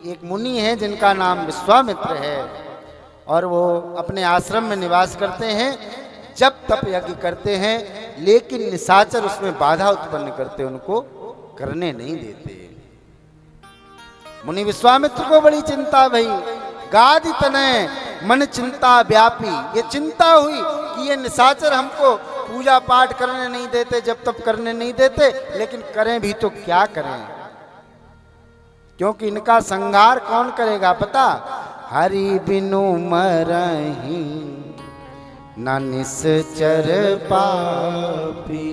एक मुनि है जिनका नाम विश्वामित्र है और वो अपने आश्रम में निवास करते हैं, जब तप यज्ञ करते हैं, लेकिन निशाचर उसमें बाधा उत्पन्न करते, उनको करने नहीं देते। मुनि विश्वामित्र को बड़ी चिंता भई, गादि तनय मन चिंता व्यापी। ये चिंता हुई कि ये निशाचर हमको पूजा पाठ करने नहीं देते, जब तप करने नहीं देते, लेकिन करें भी तो क्या करें, क्योंकि इनका संहार कौन करेगा पता? हरि बिनु मरहि न निश्चर पापी।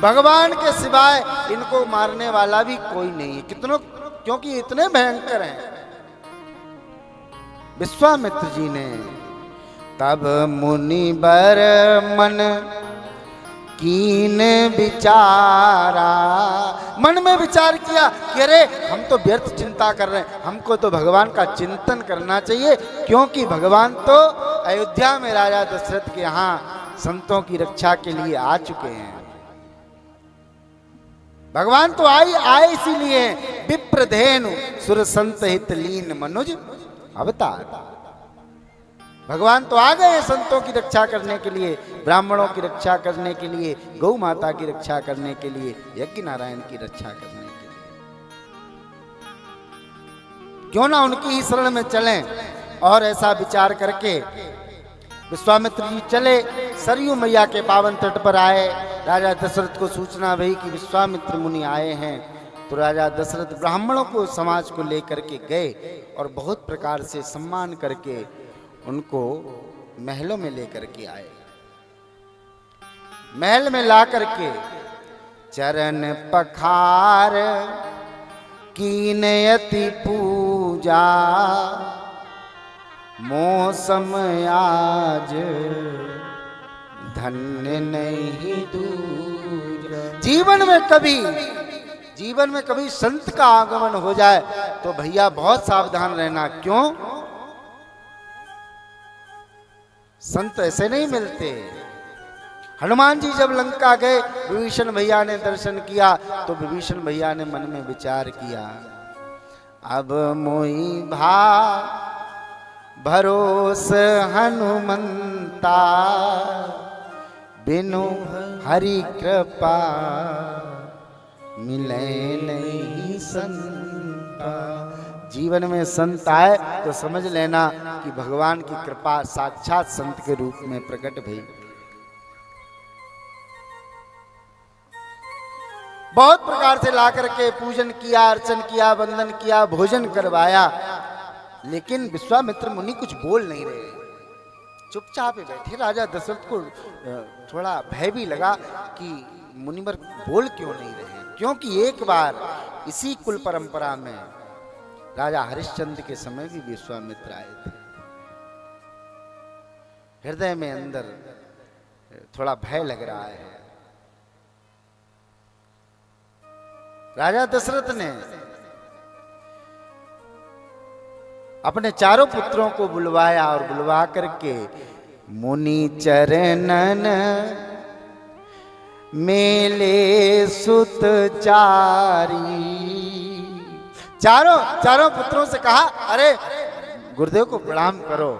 भगवान के सिवाय इनको मारने वाला भी कोई नहीं है, कितनों, क्योंकि इतने भयंकर हैं। विश्वामित्र जी ने तब मुनि बर मन कीन विचारा, मन में विचार किया कि अरे हम तो व्यर्थ चिंता कर रहे हैं, हमको तो भगवान का चिंतन करना चाहिए, क्योंकि भगवान तो अयोध्या में राजा दशरथ के यहाँ संतों की रक्षा के लिए आ चुके हैं। भगवान तो आए इसीलिए, विप्रधेनु सुर संत हित लीन मनुज अवतार। भगवान तो आ गए संतों की रक्षा करने के लिए, ब्राह्मणों की रक्षा करने के लिए, गौ माता की रक्षा करने के लिए, यज्ञ नारायण की रक्षा करने के लिए। क्यों ना उनकी ही शरण में चलें। और ऐसा विचार करके विश्वामित्र जी चले, सरयू मैया के पावन तट पर आए। राजा दशरथ को सूचना भई कि विश्वामित्र मुनि आए हैं, तो राजा दशरथ ब्राह्मणों को, समाज को लेकर के गए और बहुत प्रकार से सम्मान करके उनको महलों में लेकर के आए। महल में ला करके चरण पखार कीनयति पूजा, मौसम आज धन्य नहीं दूर। जीवन में कभी संत का आगमन हो जाए तो भैया बहुत सावधान रहना। क्यों? संत ऐसे नहीं मिलते। हनुमान जी जब लंका गए, विभीषण भैया ने दर्शन किया, तो विभीषण भैया ने मन में विचार किया, अब मोई भा भरोस हनुमंता, बिनु हरि कृपा मिले नहीं संता। जीवन में संत आए तो समझ लेना कि भगवान की कृपा साक्षात संत के रूप में प्रकट भई। बहुत प्रकार से ला करके पूजन किया, अर्चन किया, वंदन किया, भोजन करवाया, लेकिन विश्वामित्र मुनि कुछ बोल नहीं रहे, चुपचाप बैठे। राजा दशरथ को थोड़ा भय भी लगा कि मुनिवर बोल क्यों नहीं रहे, क्योंकि एक बार इसी कुल परंपरा में राजा हरिश्चंद्र के समय भी विश्वामित्र आए थे। हृदय में अंदर थोड़ा भय लग रहा है। राजा दशरथ ने अपने चारों पुत्रों को बुलवाया और बुलवा करके मुनि चरणन मेले सुत चारी, चारों पुत्रों से कहा, अरे गुरुदेव को प्रणाम करो।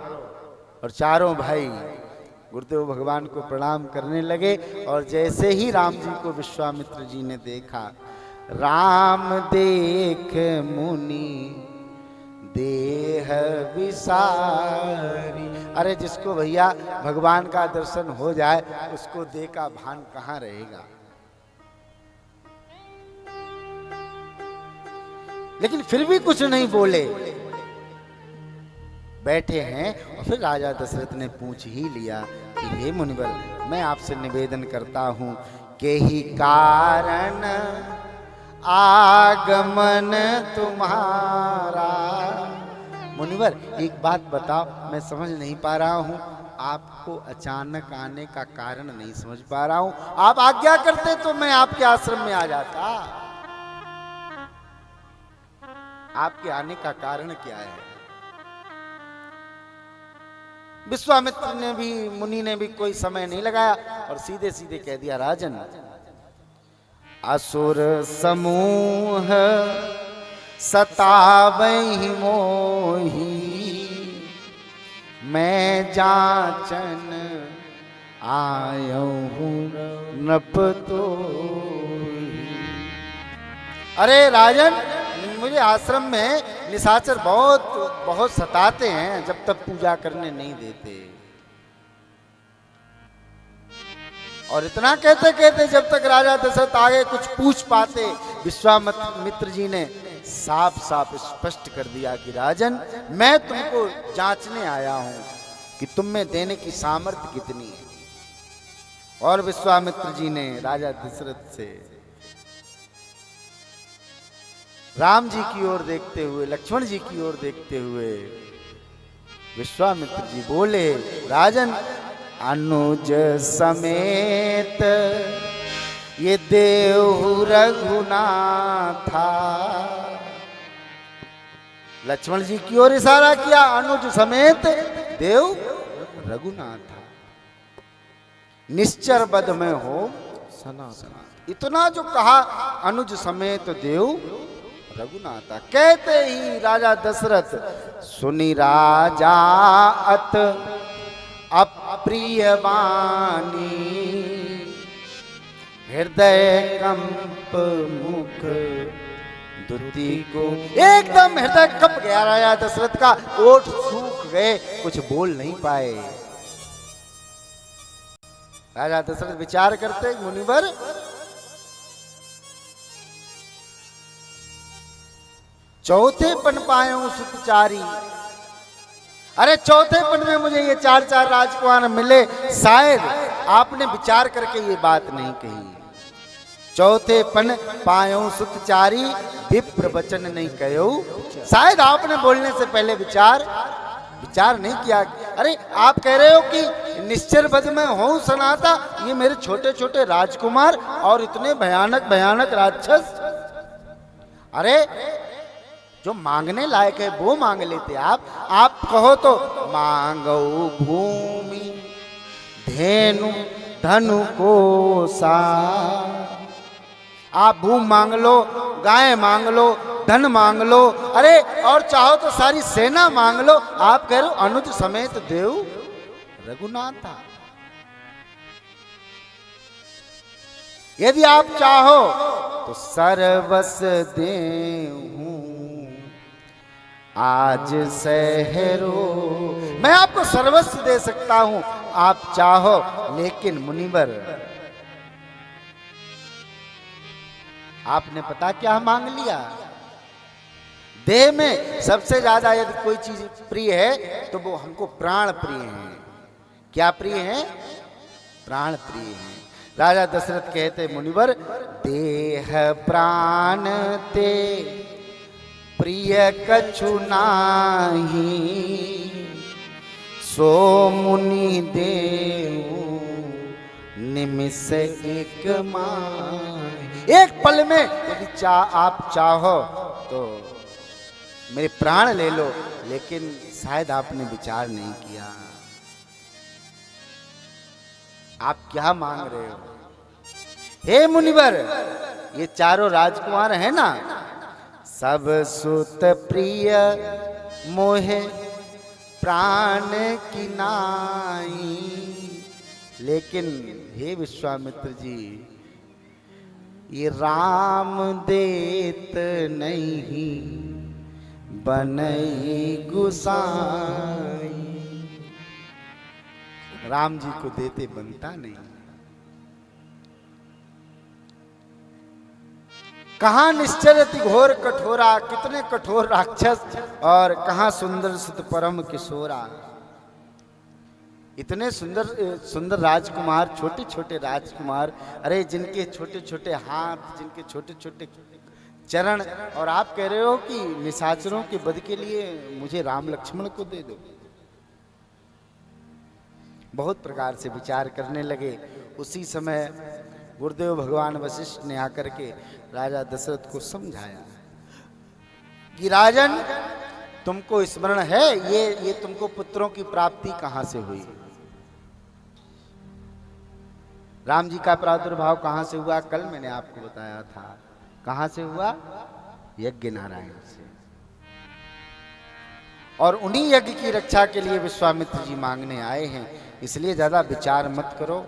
और चारों भाई गुरुदेव भगवान को प्रणाम करने लगे। और जैसे ही राम जी को विश्वामित्र जी ने देखा, राम देख मुनि देह विसारी। अरे जिसको भैया भगवान का दर्शन हो जाए, उसको देह का भान कहाँ रहेगा। लेकिन फिर भी कुछ नहीं बोले, बैठे हैं। और फिर राजा दशरथ ने पूछ ही लिया कि हे मुनिवर, मैं आपसे निवेदन करता हूं के ही कारण आगमन तुम्हारा। मुनिवर एक बात बताओ, मैं समझ नहीं पा रहा हूं, आपको अचानक आने का कारण नहीं समझ पा रहा हूं। आप आज्ञा करते तो मैं आपके आश्रम में आ जाता। आपके आने का कारण क्या है? विश्वामित्र ने भी, मुनि ने भी कोई समय नहीं लगाया और सीधे सीधे कह दिया, राजन, असुर समूह सतावहि मोही मैं जाचन आयो हूँ नप तो। अरे राजन, मुझे आश्रम में निशाचर बहुत सताते हैं, जब तक पूजा करने नहीं देते। और इतना कहते कहते जब तक राजा दशरथ आगे कुछ पूछ पाते, विश्वामित्र जी ने साफ साफ स्पष्ट कर दिया कि राजन, मैं तुमको जांचने आया हूं कि तुम में देने की सामर्थ्य कितनी है। और विश्वामित्र जी ने राजा दशरथ से राम जी की ओर देखते हुए, लक्ष्मण जी की ओर देखते हुए विश्वामित्र जी बोले, राजन, अनुज समेत ये देव रघुनाथा। लक्ष्मण जी की ओर इशारा किया, अनुज समेत देव रघुनाथा, निश्चर बद में हो सनातन। इतना जो कहा, अनुज समेत देव रघुनाथा, कहते ही राजा दशरथ सुनी राजा अत अप्रिय वाणी, हृदय कंप मुख दुति को। एकदम हृदय कंप गया राजा दशरथ का, ओठ सूख गए, कुछ बोल नहीं पाए। राजा दशरथ विचार करते, मुनिवर, चौथे पन पायो सुतचारी। अरे चौथे पन में मुझे ये चार चार राजकुमार मिले, शायद आपने विचार करके ये बात नहीं कही। चौथे पन पायो सुतचारी, विप्र वचन नहीं कहो। शायद आपने बोलने से पहले विचार नहीं किया। अरे आप कह रहे हो कि निश्चर बद में हो सनाता, ये मेरे छोटे छोटे राजकुमार और इतने भयानक भयानक राक्षस। अरे जो मांगने लायक है वो मांग लेते आप कहो तो मांगो भूमि धेनु धनु को सा। आप भूमि मांग लो, गाय मांग लो, धन मांग लो, अरे और चाहो तो सारी सेना मांग लो। आप कह रहे हो अनुज समेत देव रघुनाथा। यदि आप चाहो तो सर्वस देहूं आज सहरो, मैं आपको सर्वस्व दे सकता हूं आप चाहो। लेकिन मुनिवर, आपने पता क्या मांग लिया? देह में सबसे ज्यादा यदि कोई चीज प्रिय है तो वो हमको प्राण प्रिय है। क्या प्रिय है? प्राण प्रिय है। राजा दशरथ कहते, मुनिवर, देह प्राण ते प्रिय कछु नाही, सो मुनि देव निमिष एक माही। एक पल में यदि आप चाहो तो मेरे प्राण ले लो, लेकिन शायद आपने विचार नहीं किया। आप क्या मांग रहे हो? हे मुनिवर, ये चारों राजकुमार हैं ना, सब सुत प्रिय मोहे प्राण की नाई। लेकिन हे विश्वामित्र जी, ये राम देत नहीं बनई गुसाई। राम जी को देते बनता नहीं। कहां निश्चर अति घोर कठोरा, कितने कठोर राक्षस, और कहां सुंदर सुत परम किशोरा। इतने सुंदर सुंदर राजकुमार, छोटे छोटे राजकुमार, अरे जिनके छोटे छोटे हाथ, जिनके छोटे छोटे चरण, और आप कह रहे हो कि निशाचरों के वध के लिए मुझे राम लक्ष्मण को दे दो। बहुत प्रकार से विचार करने लगे। उसी समय गुरुदेव भगवान वशिष्ठ ने आकर के राजा दशरथ को समझाया कि राजन, तुमको स्मरण है ये तुमको पुत्रों की प्राप्ति कहां से हुई? राम जी का प्रादुर्भाव कहां से हुआ? कल मैंने आपको बताया था। कहां से हुआ? यज्ञ नारायण से। और उन्हीं यज्ञ की रक्षा के लिए विश्वामित्र जी मांगने आए हैं, इसलिए ज्यादा विचार मत करो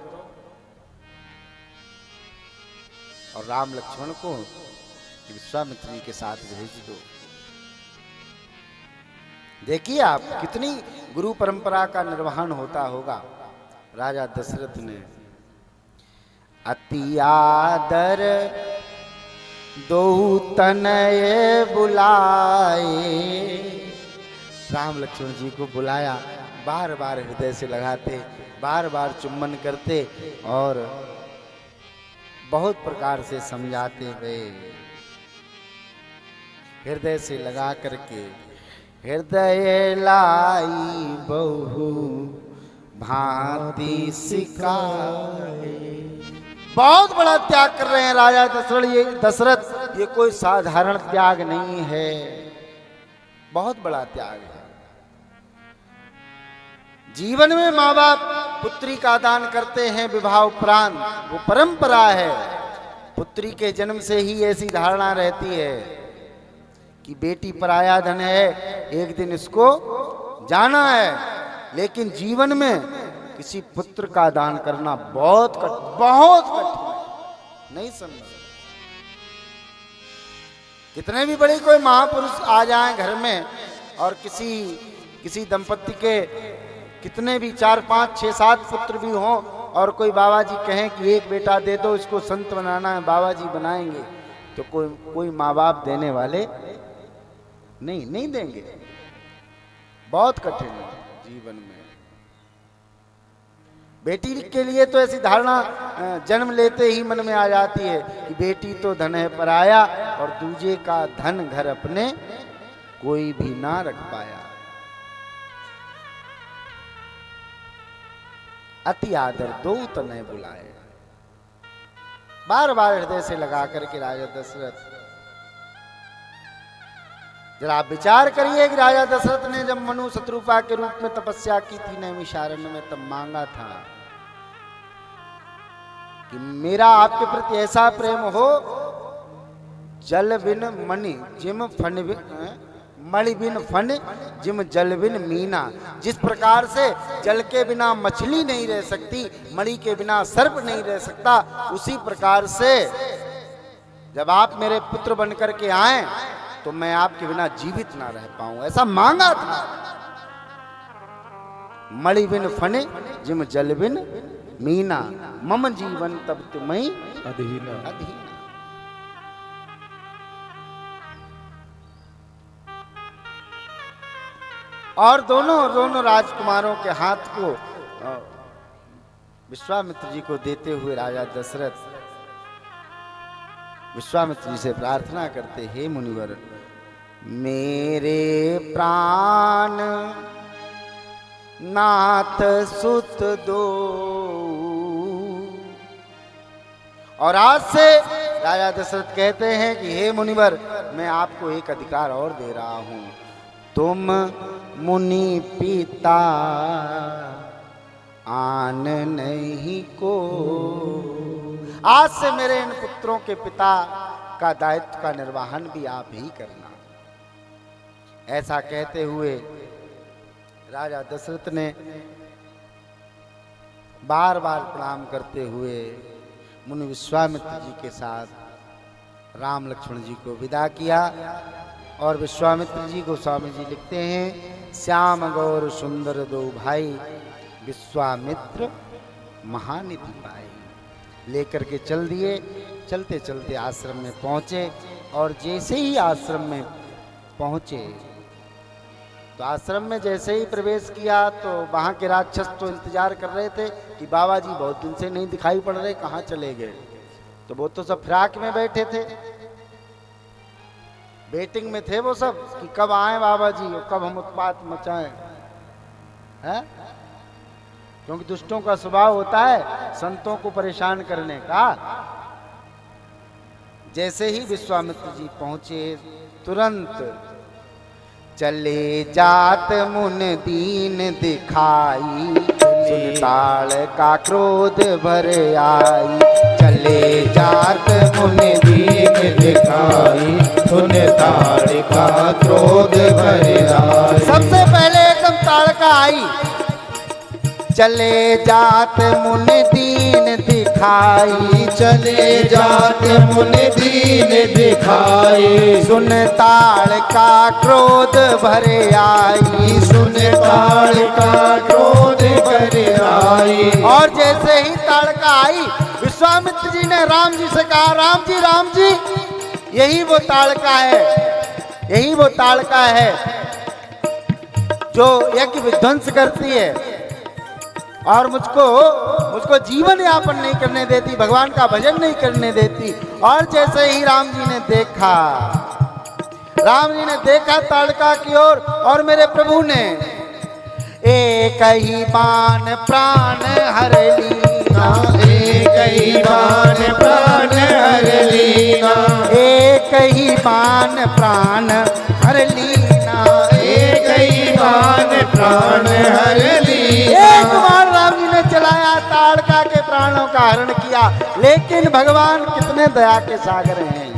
और राम लक्ष्मण को विश्वामित्र जी के साथ भेज दो। देखिए आप कितनी गुरु परंपरा का निर्वहन होता होगा। राजा दशरथ ने अति आदर दो तनय बुलाए, राम लक्ष्मण जी को बुलाया, बार बार हृदय से लगाते, बार बार चुम्बन करते और बहुत प्रकार से समझाते गए, हृदय से लगा करके। हृदय लाई बहु भांति सिखाए। बहुत बड़ा त्याग कर रहे हैं राजा दशरथ। ये कोई साधारण त्याग नहीं है, बहुत बड़ा त्याग है। जीवन में माँ बाप पुत्री का दान करते हैं विवाह उपरांत, वो परंपरा है। पुत्री के जन्म से ही ऐसी धारणा रहती है कि बेटी पराया धन है, एक दिन इसको जाना है। लेकिन जीवन में किसी पुत्र का दान करना बहुत कठिन है, नहीं समझ। कितने भी बड़े कोई महापुरुष आ जाएं घर में और किसी दंपत्ति के कितने भी 4, 5, 6, 7 पुत्र भी हों और कोई बाबा जी कहें कि एक बेटा दे दो, इसको संत बनाना है, बाबा जी बनाएंगे, तो कोई माँ बाप देने वाले नहीं देंगे। बहुत कठिन है जीवन में। बेटी के लिए तो ऐसी धारणा जन्म लेते ही मन में आ जाती है कि बेटी तो धन है पराया और दूजे का धन घर अपने कोई भी ना रख पाया। अति आदर दो तनय बुलाए, बार बार हृदय से लगा करके राजा दशरथ। जरा आप विचार करिए कि राजा दशरथ ने जब मनु शत्रुपा के रूप में तपस्या की थी नैमिषारण्य में, तब मांगा था कि मेरा आपके प्रति ऐसा प्रेम हो, जल बिन मणि जिम फन मणि बिन फन जिम जल बिन मीना। जिस प्रकार से जल के बिना मछली नहीं रह सकती, मणि के बिना सर्प नहीं रह सकता, उसी प्रकार से जब आप मेरे पुत्र बनकर के आए तो मैं आपके बिना जीवित ना रह पाऊं, ऐसा मांगा था। मणि बिन फने जिम जल बिन मीना, मम जीवन तब तुम्हें अधीना। और दोनों राजकुमारों के हाथ को विश्वामित्र जी को देते हुए राजा दशरथ विश्वामित्र जी से प्रार्थना करते, हे मुनिवर, मेरे प्राण नाथ सुत दो। और आज से राजा दशरथ कहते हैं कि हे मुनिवर, मैं आपको एक अधिकार और दे रहा हूं, तुम मुनि पिता आन नहीं को। आज से मेरे इन पुत्रों के पिता का दायित्व का निर्वहन भी आप ही करना। ऐसा कहते हुए राजा दशरथ ने बार बार प्रणाम करते हुए मुनि विश्वामित्र जी के साथ राम लक्ष्मण जी को विदा किया। और विश्वामित्र जी गोस्वामी जी लिखते हैं, श्याम गौर सुंदर दो भाई, विश्वामित्र महानिधि पाए। लेकर के चल दिए। चलते चलते आश्रम में पहुंचे और जैसे ही आश्रम में पहुंचे तो आश्रम में जैसे ही प्रवेश किया तो वहां के राक्षस तो इंतजार कर रहे थे कि बाबा जी बहुत दिन से नहीं दिखाई पड़ रहे, कहाँ चले गए। तो वो तो सब फिराक में बैठे थे, वेटिंग में थे वो सब कि कब आए बाबा जी और कब हम उत्पात मचाएं, हैं? क्योंकि दुष्टों का स्वभाव होता है संतों को परेशान करने का। जैसे ही विश्वामित्र जी पहुंचे तुरंत चले जात मुन दीन दिखाई, सुनताल का क्रोध भर आई। चले जात मुन दीन दिखाई, सुन ताड़का क्रोध भरे आए। सबसे पहले एकदम ताड़का आई, चले जात मुनि दीन दिखाई, चले जात मुनि दीन दिखाई, सुन ताड़का क्रोध भरे आई, सुन ताड़का क्रोध भरे आई। और जैसे ही ताड़का आई, विश्वामित्र जी ने राम जी से कहा, राम जी यही वो ताड़का है, यही वो ताड़का है जो यज्ञ विध्वंस करती है और मुझको जीवन यापन नहीं करने देती, भगवान का भजन नहीं करने देती। और जैसे ही राम जी ने देखा ताड़का की ओर, और मेरे प्रभु ने एक ही बाण प्राण हर लीना, एक ही बाण प्राण हर लीना, एक ही बाण प्राण हर लीना, एक ही बाण प्राण हर लीना। एक बाण राम जी ने चलाया, ताड़का के प्राणों का हरण किया। लेकिन भगवान कितने दया के सागर हैं,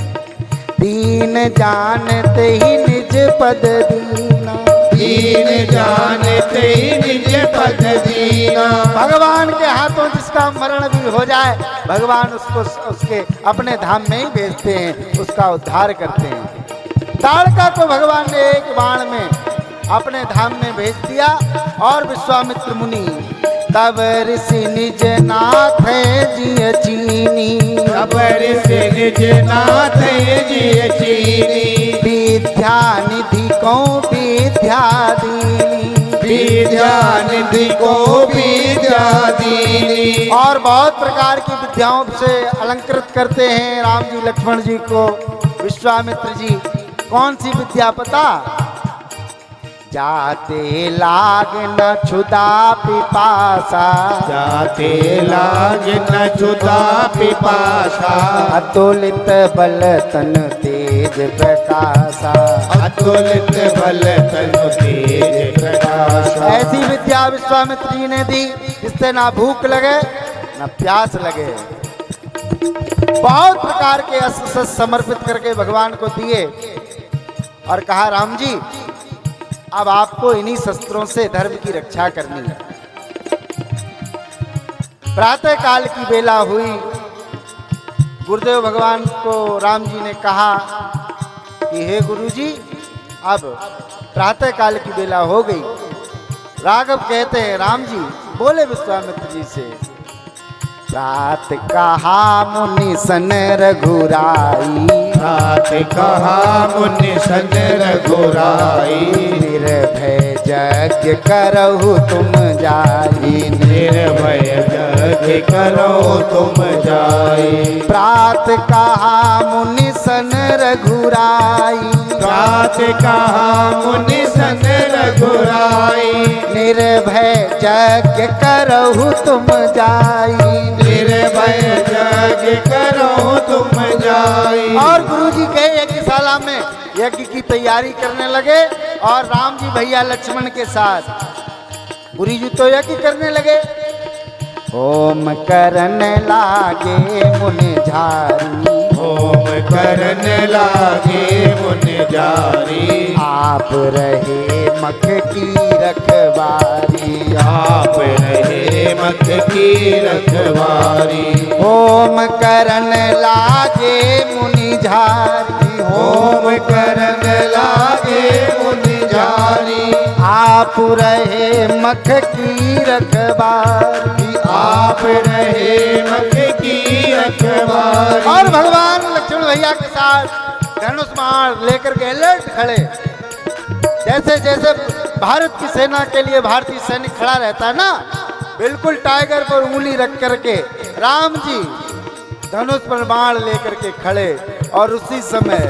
दीन जानते ही निज पद दीना, दीन जानते ही निज पद दीना। भगवान के हाथों जिसका मरण भी हो जाए, भगवान उसको उसके अपने धाम में ही भेजते हैं, उसका उद्धार करते हैं। ताड़का को भगवान ने एक बाण में अपने धाम में भेज दिया। और विश्वामित्र मुनि तब ऋषि निज नाथ जिय चीनी, तब ऋषि निज नाथ जिय चीनी, विद्या निधि को विद्या दीनी, विद्या निधि को विद्या दीनी। और बहुत प्रकार की विद्याओं से अलंकृत करते हैं राम जी लक्ष्मण जी को विश्वामित्र जी। कौन सी विद्या पता? जाते लाग न क्षुधा पिपासा, जाते लाग न क्षुधा पिपासा, अतुलित बल तन तेज प्रकाशा, अतुलित बल तन तेज प्रकाशा। ऐसी विद्या विश्वामित्र जी ने दी जिससे ना भूख लगे ना प्यास लगे। बहुत प्रकार के अस्त्र समर्पित करके भगवान को दिए और कहा, राम जी अब आपको इन्हीं शस्त्रों से धर्म की रक्षा करनी है। प्रातः काल की बेला हुई, गुरुदेव भगवान को राम जी ने कहा कि हे गुरुजी, अब प्रातः काल की बेला हो गई। राघव कहते हैं, राम जी बोले विश्वामित्र जी से, रात कहा मुनि सन रघुराई, रात कहा मुनि सन रघुराई, निर्भय यज्ञ करहु तुम जाई, निर्भय यज्ञ करो तुम जाई। प्रात कहा मुनि सन रघुराई, रात कहा मुनि सन रघुराई, निर्भय यज्ञ करहु तुम जाई, निर्भय यज्ञ करो तुम जाई। और गुरुजी के यज्ञशाला में यज्ञ की तैयारी करने लगे और राम जी भैया लक्ष्मण के साथ गुरुजी तो यज्ञ करने लगे। होम करन लागे मुनि झारी, होम करन लागे मुनि जारी, आप रहे मख की रखवारी, आप रहे मख की रखवारी। होम करन लागे मुनि झारी, होम करन लागे मुनि जारी, आप रहे मख की रखवारी, आप रहे मख की रखवारी। और भगवान लक्ष्मण भैया के साथ धनुष बाण लेकर के अलर्ट खड़े। जैसे जैसे भारत की सेना के लिए भारतीय सैनिक खड़ा रहता है ना, बिल्कुल टाइगर पर उंगली रख करके राम जी धनुष पर बाण लेकर के खड़े। और उसी समय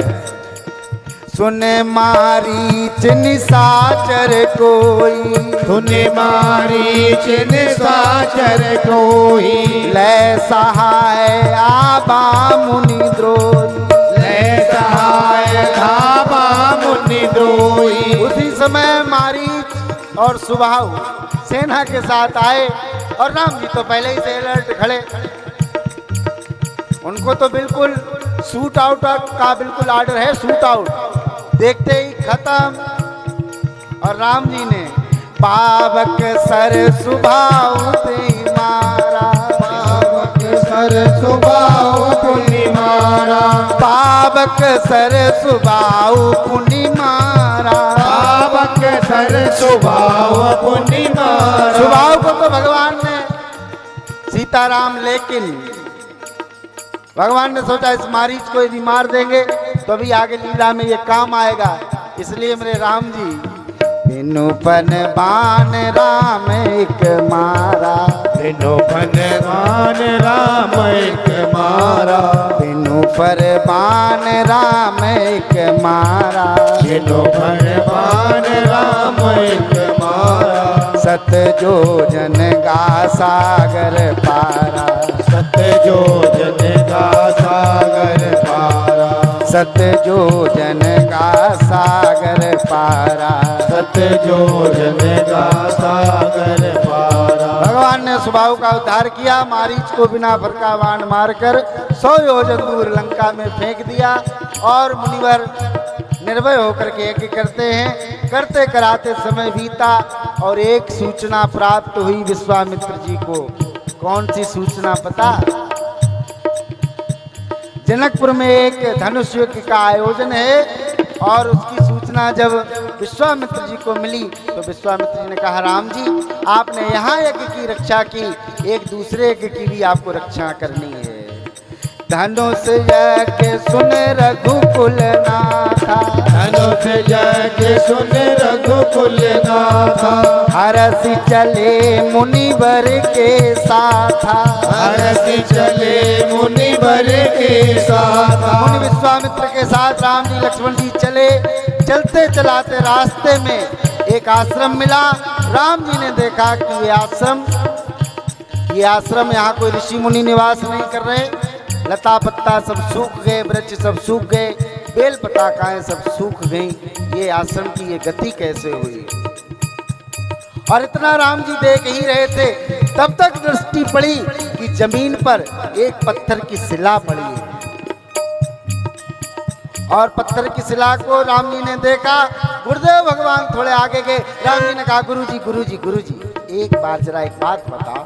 सुन मारीच निशाचर कोई, सुने मारीच निशाचर कोई, लय सहाय आबा मुनि द्रोही, लय सहाय धाबा मुनि द्रोही। उसी समय मारीच और सुबाहु सेना के साथ आए और राम जी तो पहले ही से अलर्ट खड़े। उनको तो बिल्कुल शूट आउट का बिल्कुल ऑर्डर है, शूट आउट। देखते ही खत्म। और राम जी ने पावक सर सुभाव ते मारा, पावक सर सुभाव पुनि मारा, पावक सर सुभाव पुनि मारा। पावक सर सुभाव पुनि मारा। सुभाव को तो भगवान ने सीताराम, लेकिन भगवान ने सोचा इस मारीच को यदि मार देंगे तो भी आगे लीला में ये काम आएगा, इसलिए मेरे राम जी बिनु पन बान राम एक मारा, बिनु फन बान राम एक मारा, बिनु पर बान राम एक मारा। बिनु फन बान राम एक मारा। सत जो जन गा सागर पारा, सत जो जन का सागर पारा, सत जो जन का सागर पारा। सत जो जन का सागर पारा। भगवान ने सुबाहु का उद्धार किया, मारीच को बिना फरका बाण मारकर 100 योजन दूर लंका में फेंक दिया। और मुनिवर निर्भय होकर के यज्ञ करते हैं। करते कराते समय बीता और एक सूचना प्राप्त हुई विश्वामित्र जी को। कौन सी सूचना पता? जनकपुर में एक धनुष यज्ञ का आयोजन है और उसकी सूचना जब विश्वामित्र जी को मिली तो विश्वामित्र जी ने कहा, राम जी आपने यहाँ यज्ञ की रक्षा की, एक दूसरे यज्ञ की भी आपको रक्षा करनी है। धनुष यज्ञ सुन रघुकुल नाथा, धनुष यज्ञ सुन रघुकुल नाथा, हरसि चले मुनिवर के साथा, हरसि चले मुनिवर के साथा। मुनि विश्वामित्र के साथ राम जी लक्ष्मण जी चले। चलते चलाते रास्ते में एक आश्रम मिला। राम जी ने देखा कि ये आश्रम यहाँ कोई ऋषि मुनि निवास नहीं कर रहे। लता पत्ता सब सूख गए, वृक्ष सब सूख गए, बेल पताकाएं सब सूख गई। ये आश्रम की ये गति कैसे हुई? और इतना राम जी देख ही रहे थे, तब तक दृष्टि पड़ी कि जमीन पर एक पत्थर की शिला पड़ी है। और पत्थर की शिला को राम जी ने देखा। गुरुदेव भगवान थोड़े आगे गए। राम जी ने कहा, गुरुजी गुरुजी गुरुजी एक बार जरा एक बात बताओ,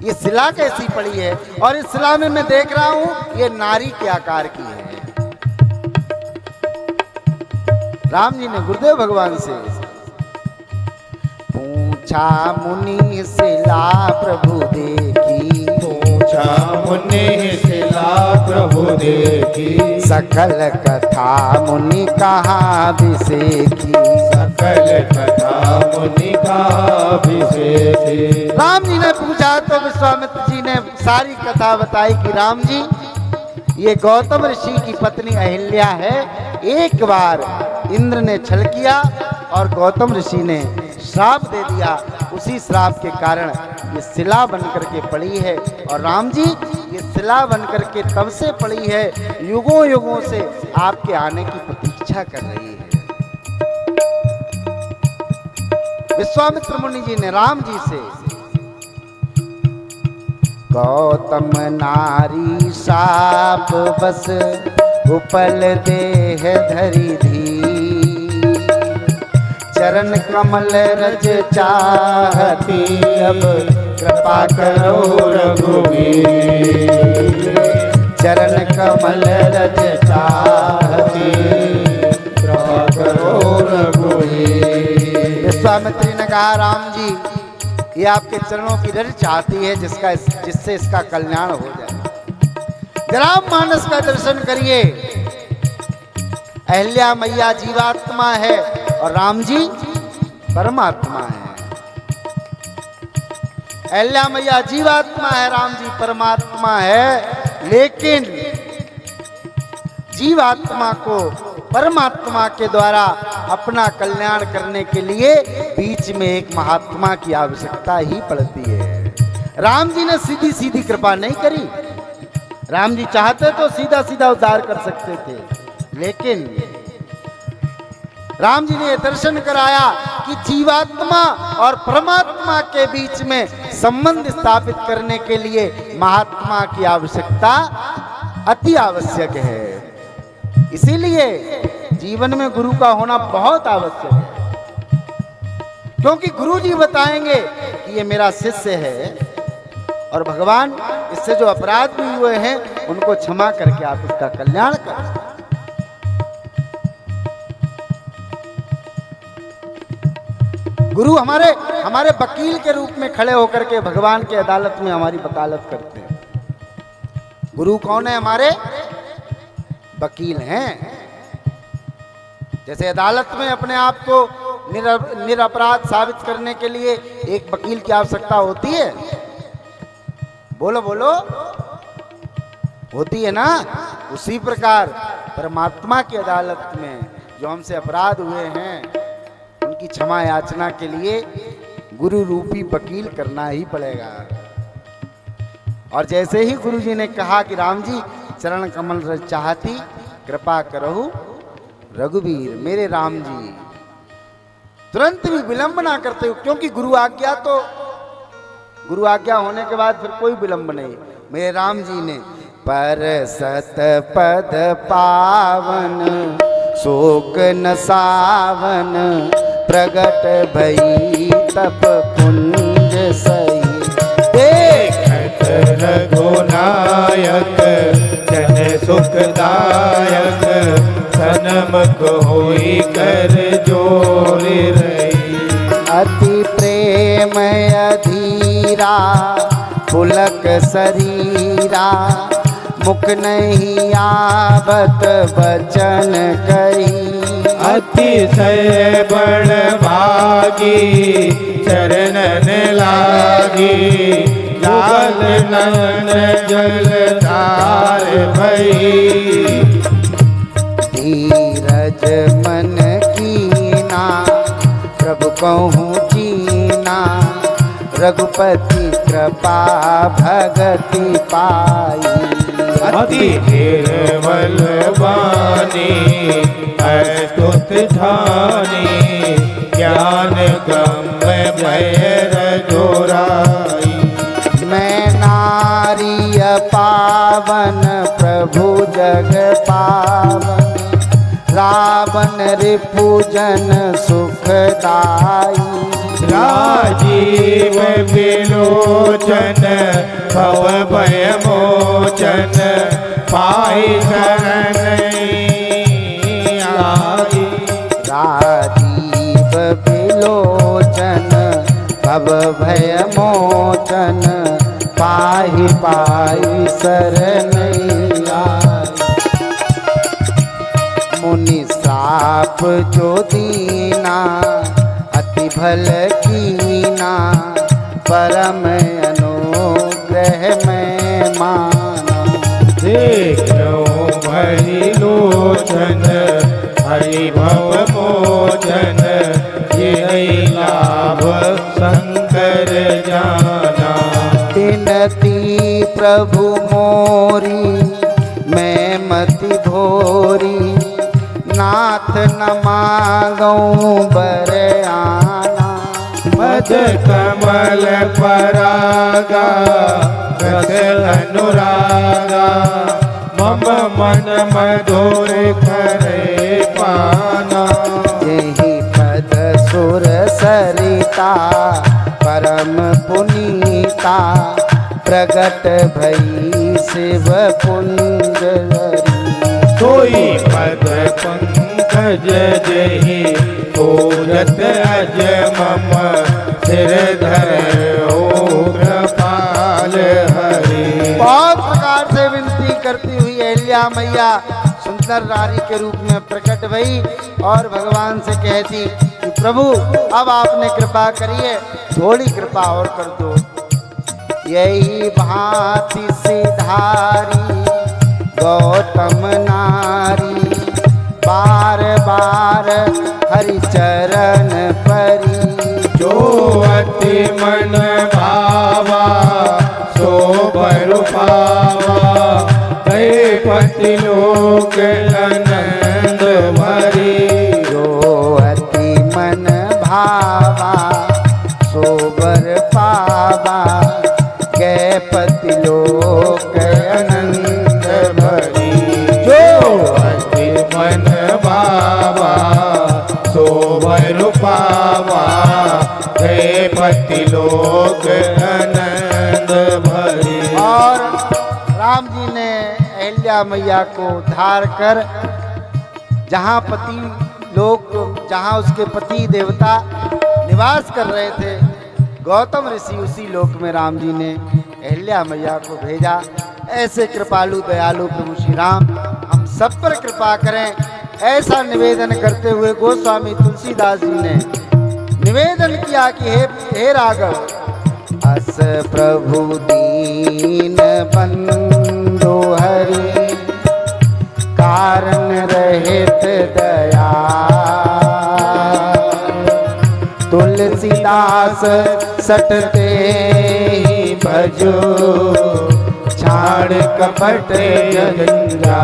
ये शिला कैसी पड़ी है? और इस शिला में मैं देख रहा हूं ये नारी के आकार की है। राम जी ने गुरुदेव भगवान से पूछा, मुनि शिला प्रभु देखी, पूछा मुनि शिला प्रभु देखी, सकल कथा मुनि कहाँ विसेखी, सकल कथा मुनि कहाँ विसेखी। राम जी ने पूछा तो विश्वामित्र जी ने सारी कथा बताई कि राम जी ये गौतम ऋषि की पत्नी अहिल्या है। एक बार इंद्र ने छल किया और गौतम ऋषि ने श्राप दे दिया। उसी श्राप के कारण ये शिला बनकर के पड़ी है। और राम जी ये शिला बनकर के तब से पड़ी है, युगों युगों से आपके आने की प्रतीक्षा कर रही है। विश्वामित्र मुनि जी ने राम जी से, गौतम नारी साप बस उपल देह धरी धी, चरण कमल रज चाहती अब कृपा करो रघुवीर, चरण कमल रज चाहती कृपा करो रघुवीर। विश्वामित्री ने कहा, राम जी ये आपके चरणों की रज चाहती है जिससे इसका कल्याण हो जाए। जरा मानस का दर्शन करिए। अहिल्या मैया जीवात्मा है और राम जी परमात्मा है। अहिल्या मैया जीवात्मा है, राम जी परमात्मा है। लेकिन जीवात्मा को परमात्मा के द्वारा अपना कल्याण करने के लिए बीच में एक महात्मा की आवश्यकता ही पड़ती है। राम जी ने सीधी सीधी कृपा नहीं करी। राम जी चाहते तो सीधा सीधा उद्धार कर सकते थे, लेकिन राम जी ने दर्शन कराया कि जीवात्मा और परमात्मा के बीच में संबंध स्थापित करने के लिए महात्मा की आवश्यकता अति आवश्यक है। इसीलिए जीवन में गुरु का होना बहुत आवश्यक है, क्योंकि गुरु जी बताएंगे कि ये मेरा शिष्य है और भगवान इससे जो अपराध भी हुए हैं उनको क्षमा करके आप उसका कल्याण करें। गुरु हमारे वकील के रूप में खड़े होकर के भगवान के अदालत में हमारी वकालत करते हैं। गुरु कौन है? हमारे वकील हैं। जैसे अदालत में अपने आप को निरपराध साबित करने के लिए एक वकील की आवश्यकता होती है, बोलो बोलो, होती है ना। उसी प्रकार परमात्मा की अदालत में जो हमसे अपराध हुए हैं उनकी क्षमा याचना के लिए गुरु रूपी वकील करना ही पड़ेगा। और जैसे ही गुरु जी ने कहा कि राम जी चरण कमल रज चाहती कृपा करहु रघुवीर, मेरे राम जी तुरंत भी विलंब ना करते हो, क्योंकि गुरु आज्ञा होने के बाद फिर कोई विलंब नहीं। मेरे राम जी ने पर सत पद पावन शोक न सावन प्रगट भई तप कुंज सही देखत रघुनायक जन सुखदायक सनमक होई कर जोर रही अति प्रेम अधीरा पुलक शरीरा मुख नहीं आवत बचन कही अतिशय बड़ भागी चरणन लागी लाल नयन जल धार भई धीरज मन कीना प्रभु कहूँ जीना रघुपति कृपा भगति पाई अति निर्मल वाणी अस्तुत ठानी ज्ञान गम्य भैर जोराई मैं नारी पावन प्रभु जग पावन रावण रिपुजन सुखदाई राजीव विलोचन भव भय मोचन पाई शरण आई राजीव विलोचन भव भय मोचन पाहि पाई शरण आई मुनि श्राप जो दीना अति भल कीना परम अनुग्रह में माना देखो भरी लोचन हरि भव मोचन ये लाभ शंकर जाना तिनती प्रभु मोरी मैं मति भोरी नाथ न मांगऊं बर आना मद कमल परागा रस अनुरागा मम मन मधुर करे पाना यही पद सुर सरिता परम पुनीता प्रगट भई शिव पुंज सोई पद पंकज जही तोरत अज मम सिर धरो कृपाल हरि। बहुत प्रकार से विनती करती हुई अहिल्या मैया सुंदर नारी के रूप में प्रकट भई और भगवान से कहती कि प्रभु अब आपने कृपा करिए, थोड़ी कृपा और कर दो। यही भांति सिधारी गौतम नारी बार बार हरि चरण परी जो अति मन भावा सो बर पावा गए पति लोक आनंद भरी जो अति मन भावा सोबर पावा गए पति लोक आनंद भरी। सोवर रूपावा गए पति लोक आनंद भरी। और राम जी ने अहिल्या मैया को उद्धार कर जहाँ पति लोक, जहाँ उसके पति देवता निवास कर रहे थे, गौतम ऋषि उसी लोक में राम जी ने अहिल्या मैया को भेजा। ऐसे कृपालु दयालु प्रभु श्री राम हम सब पर कृपा करें, ऐसा निवेदन करते हुए गोस्वामी तुलसीदास जी ने निवेदन किया कि हे राघव, अस प्रभु दीन बंधु हरि कारण रहित दया, तुलसीदास सटते ही भजो छाड़ कपट जंजाल,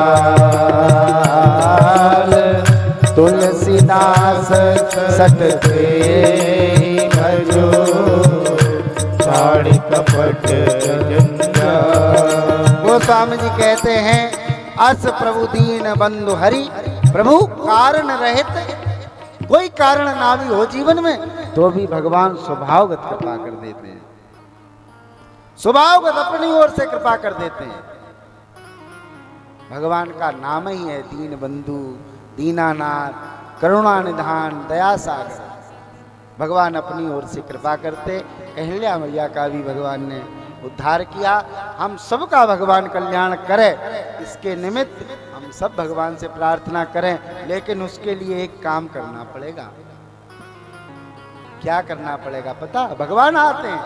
तुलसीदास सटते ही भजो छाड़ कपट जंजाल। गोस्वामी जी कहते हैं अस प्रभु दीन बंधु हरि, प्रभु कारण रहित, कोई कारण ना भी हो जीवन में तो भी भगवान स्वभावगत कृपा कर देते हैं, स्वभावगत अपनी ओर से कृपा कर देते हैं। भगवान का नाम ही है दीन बंधु, दीनानाथ, करुणा निधान, दया सागर। भगवान अपनी ओर से कृपा करते। अहिल्या मैया का भी भगवान ने उद्धार किया। हम सबका भगवान कल्याण करे, इसके निमित्त हम सब भगवान से प्रार्थना करें, लेकिन उसके लिए एक काम करना पड़ेगा। क्या करना पड़ेगा पता? भगवान आते हैं,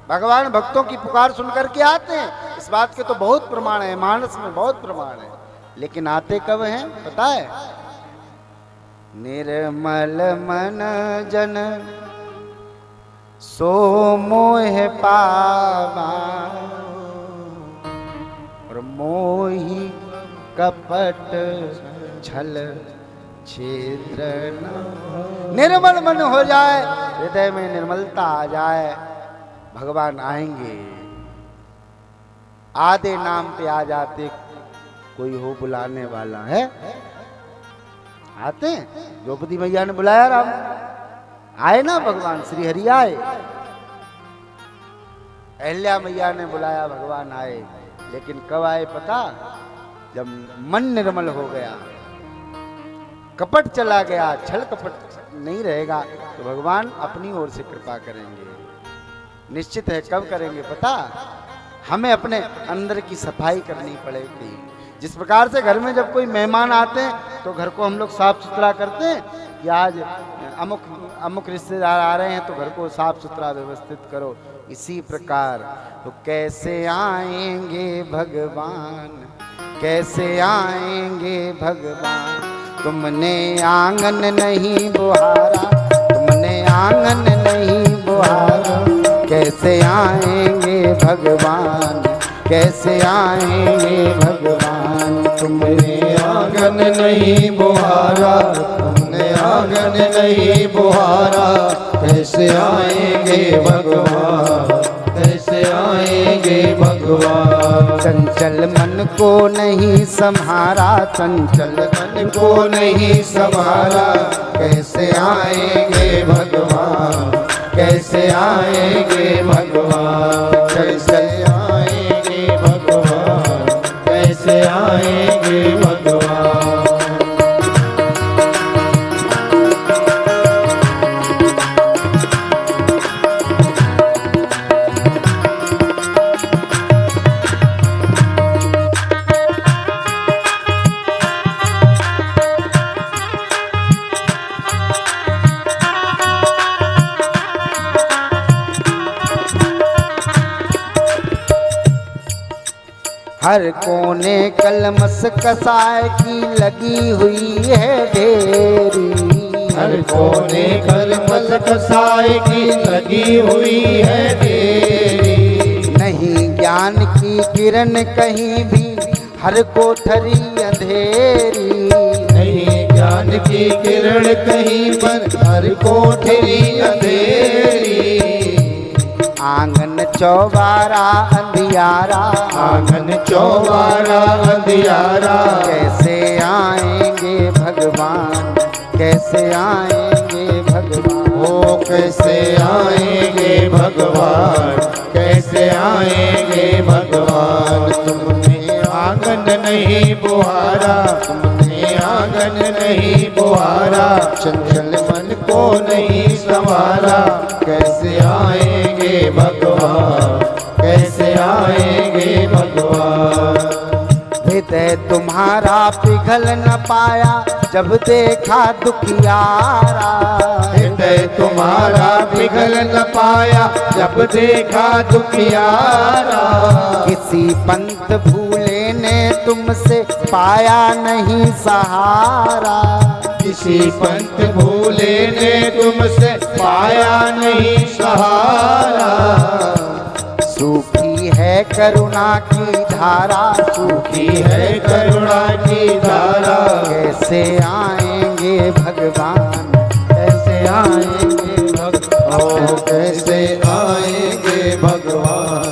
भगवान भक्तों की पुकार सुन करके आते हैं, इस बात के तो बहुत प्रमाण है, मानस में बहुत प्रमाण है। लेकिन आते कब हैं पता है? निर्मल मन जन सो मोह पावा, और मोही कपट छल छिद्र न। निर्मल मन हो जाए, हृदय में निर्मलता आ जाए, भगवान आएंगे। आधे नाम पे आ जाते, कोई हो बुलाने वाला है, आते हैं। द्रौपदी मैया ने बुलाया राम, आए ना भगवान श्री हरि आए। अहिल्या मैया ने बुलाया, भगवान आए। लेकिन कब आए पता? जब मन निर्मल हो गया, कपट चला गया, छल कपट नहीं रहेगा, तो भगवान अपनी ओर से कृपा करेंगे। निश्चित है। कब करेंगे पता? हमें अपने अंदर की सफाई करनी पड़ेगी। जिस प्रकार से घर में जब कोई मेहमान आते हैं तो घर को हम लोग साफ सुथरा करते हैं कि आज अमुक रिश्तेदार आ रहे हैं तो घर को साफ सुथरा व्यवस्थित करो, इसी प्रकार तो कैसे आएंगे भगवान, कैसे आएंगे भगवान। तुमने आंगन नहीं बुहारा, तुमने आंगन नहीं बुहारा, कैसे आएंगे भगवान, कैसे आएंगे भगवान। तुमने आंगन नहीं बुहारा, तुमने आंगन नहीं बुहारा, कैसे आएंगे भगवान, कैसे आएंगे भगवान। चंचल मन को नहीं संहारा, चंचल मन को नहीं संभाला, कैसे आएंगे भगवान, कैसे आएंगे भगवान। कैसे आएंगे भगवान, कैसे आएंगे भगवान। हर कोने कलमस कसाय की लगी हुई है ढेरी, हर कोने कलमस कसाय की लगी हुई है ढेरी। नहीं ज्ञान की किरण कहीं भी, हर कोठरी अंधेरी। नहीं ज्ञान की किरण कहीं पर, हर कोठरी अंधेरी। आंगन चौबारा अंधियारा, आंगन चौबारा अंधियारा, कैसे आएंगे भगवान, कैसे आएंगे भगवान। ओ कैसे आएंगे भगवान, कैसे आएंगे भगवान। तुमने आंगन नहीं बुहारा, तुमने आंगन नहीं बुहारा, चंचल मन को नहीं संवारा। कैसे आएंगे भगवान, कैसे आएंगे भगवान। हृदय तुम्हारा पिघल न पाया जब देखा दुखियारा। हृदय तुम्हारा पिघल न पाया जब देखा दुखियारा। किसी पंथ भूले ने तुमसे पाया नहीं सहारा। किसी पंथ भूले ने तुमसे पाया नहीं सहारा। सूखी है करुणा की धारा, सूखी है करुणा की धारा। कैसे आएंगे भगवान, कैसे आएंगे भगवान। कैसे आएंगे भगवान,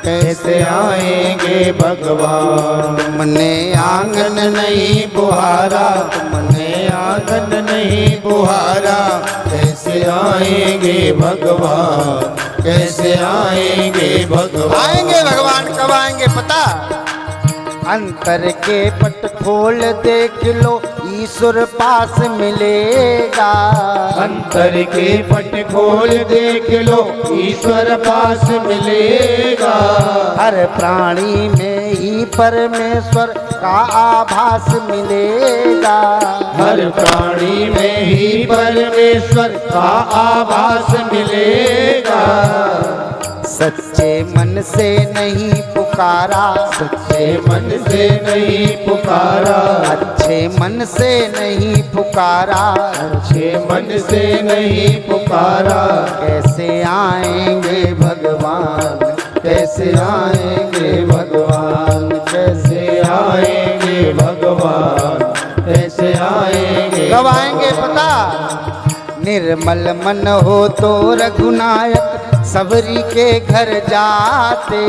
कैसे आएंगे भगवान। तुमने आंगन नहीं बुहारा, तुमने आंगन नहीं बुहारा। कैसे आएंगे भगवान, कैसे आएंगे भगवान। आएंगे भगवान कब आएंगे पता? अंतर के पट खोल देख लो ईश्वर पास मिलेगा। अंतर के पट खोल देख लो ईश्वर पास मिलेगा। हर प्राणी में ही परमेश्वर का आभास मिलेगा। हर प्राणी में ही परमेश्वर का आभास मिलेगा। सच्चे मन से नहीं पुकारा, सच्चे मन से नहीं पुकारा। अच्छे मन से नहीं पुकारा। अच्छे मन से नहीं पुकारा। कैसे आएंगे भगवान, कैसे आएंगे भगवान, कैसे आएंगे भगवान, कैसे आएंगे। कब आएंगे पता? निर्मल मन हो तो रघुनायक सबरी के घर जाते।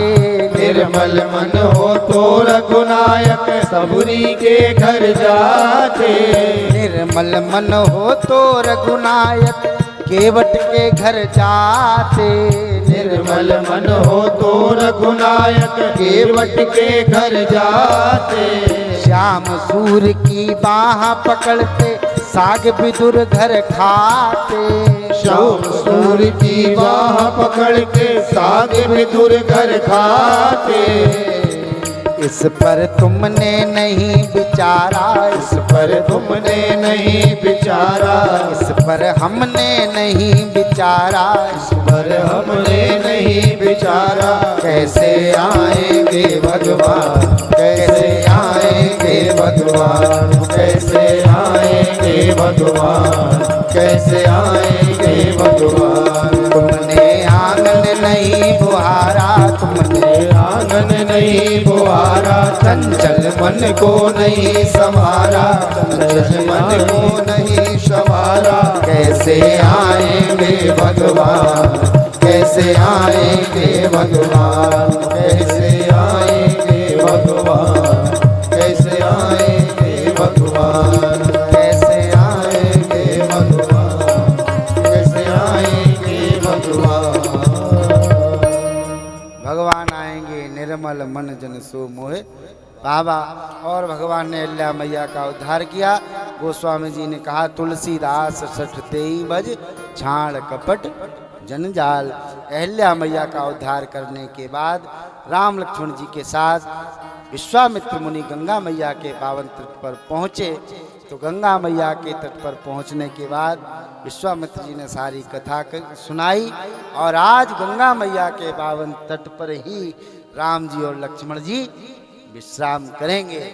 निर्मल मन हो तो रघुनायक सबरी के घर जाते। निर्मल मन हो तो रघुनायक केवट के घर जाते। निर्मल मन हो तो रघुनायक केवट के घर जाते। श्याम सूर की बाह पकड़ते साग विदुर घर खाते। श्याम सूर की बाह पकड़ के साग विदुर घर खाते। इस पर तुमने नहीं विचारा, इस पर तुमने नहीं विचारा। इस पर हमने नहीं विचारा। इस पर हमने नहीं विचारा। कैसे आएंगे भगवान, कैसे आएंगे भगवान, कैसे आएंगे भगवान, कैसे आएंगे भगवान। तुमने आंगन नहीं बुहारा, तुमने आंगन नहीं बुहारा। चंचल मन को नहीं संवारा, चंचल मन को नहीं संवारा। कैसे आएंगे भगवान, कैसे आएंगे भगवान, कैसे आएंगे भगवान, कैसे आएंगे भगवान, कैसे आएंगे भगवान, कैसे आएंगे भगवान। भगवान आएंगे निर्मल मन जन सो मोहे बाबा। और भगवान ने अहिल्या मैया का उद्धार किया। गोस्वामी जी ने कहा तुलसीदास सठ तेई बज छाण कपट जंजाल। अहिल्या मैया का उद्धार करने के बाद राम लक्ष्मण जी के साथ विश्वामित्र मुनि गंगा मैया के पावन तट पर पहुँचे। तो गंगा मैया के तट पर पहुँचने के बाद विश्वामित्र जी ने सारी कथा सुनाई। और आज गंगा मैया के पावन तट पर ही राम जी और लक्ष्मण जी विश्राम करेंगे।